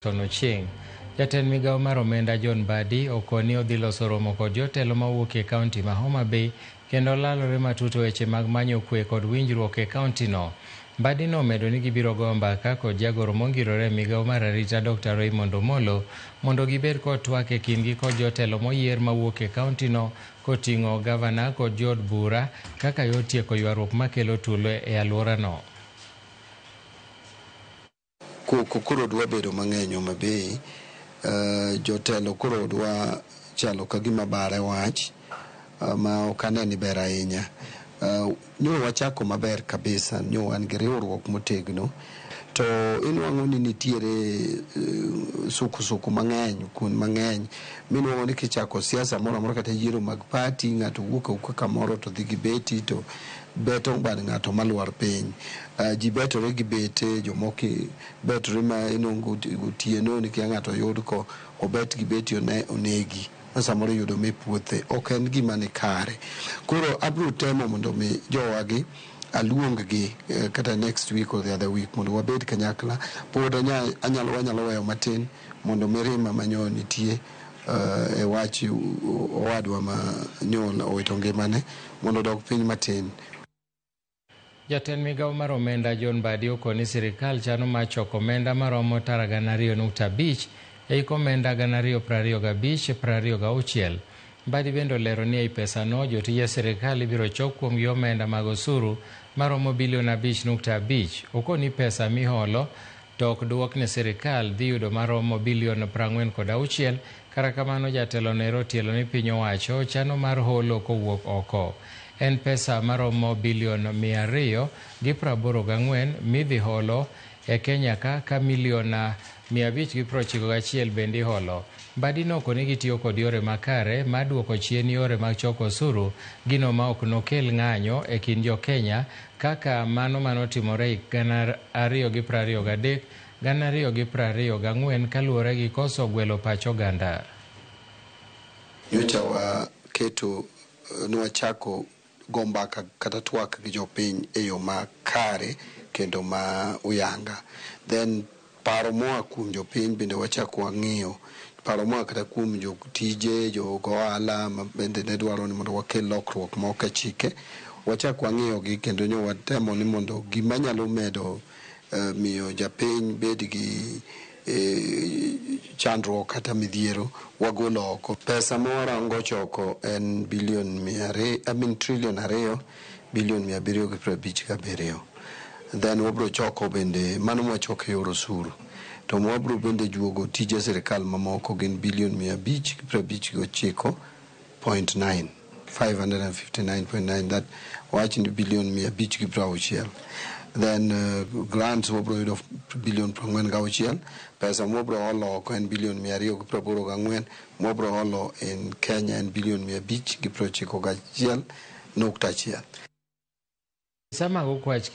Tonoching. Jatend migao mar omenda John Mbadi okoni odhi loso romo kod jotelo mawuok e kaunti ma Homa Bay kendo lalore matut weche mag manyo kwe kod winjruok e kaunti no. Mbadi nomedo ni gibiro go mbaka kod jagoro mongirore e migao mar arita Dr. Raymond Omolo mondo gibed kod twak e kindgi kod jotelo moyier mawuok e kaunti no koting'o gavana kod jod bura kaka yo tieko ywaruok makelo tulo e alwora no. Koro dwa bedo mang'eny Homa Bay, jotelo koro dwa chalo ka gima bare wach ma ok ane ni ber ahinya. Nyo wachako maber kabisa, nyo wan gi riwruok motegno, to inwang'o ni nitiere suku mang'eny, kun mang'eny minwang'o ni kichako siasa moro amora kata yiero mag party, ng'ato wuok kamoro to dhi gi beti to beto bad ng'ato malwar piny. Ji betore gi bete, jomoki betore ma inongo otieno ni kia ng'ato yud ko obet gi beti onegi samoro yudo me puothe, ok en gima ni kare. Koro abro temo mondo mi jowagi aluong gi kata next week or the other week mondo wabed kanyakla. Pod wanyalo weyo matin mondo mirima manyo nitie e wach owadwa ma nyol owito ngimane mondo dog piny matin. Jatend migao mar omenda John Mbadi okoni sirikal chano mar choko omenda maromo tara 2.5 ei omenda 2025-26. Mbadi bende olero ni ei pesa no jotije sirikal ibiro chok kuom omenda mag osuru maromo $5.5 billion. Okoni pesa miholo to ok duok ne sirikal dhi yudo maromo $46 billion. Kara kamano jatelo Nero tielo ni piny owacho chano mar holo kowuok oko. En pesa maromo $284 midhi holo e Kenya ka milion 591 bende holo. Mbadi nokoni gitiyo kod yore makare mar duoko chien yore mag choko osuru, gino ma ok nokel ng'anyo e kind jo Kenya kaka mano manotimore e 2023 2024 kaluwore gi koso gwelo pacho ganda. Nyocha nwachako gombaka kata twak gi jopiny e yo makare kendo ma uyanga. Then paro moa kuom jopiny bende wachako wang'iyo, paro moa kata kuom jotije, jogohala ma bende ne dwaro ni mondo wakel lokruok moko e chike, wachako wang'iyo gi kendo nyo watemo ni mondo gima nyalo medo miyo japiny bed gi chandruok kata midhiero wagolo oko. Pesa mawarango choko en trilion 2 bilion 757. Then wabro choko bende mano mwachoko e yor osuru. To wabro bende juogo tije sirikal mamoko gin bilion 559.9 559.9, that waching bilion 560. Then grants wabro yudo bilion 46. Pesa mwabro holo oko en bilion 284. Mwabro holo in Kenya en bilion 591.1. Sama go kwach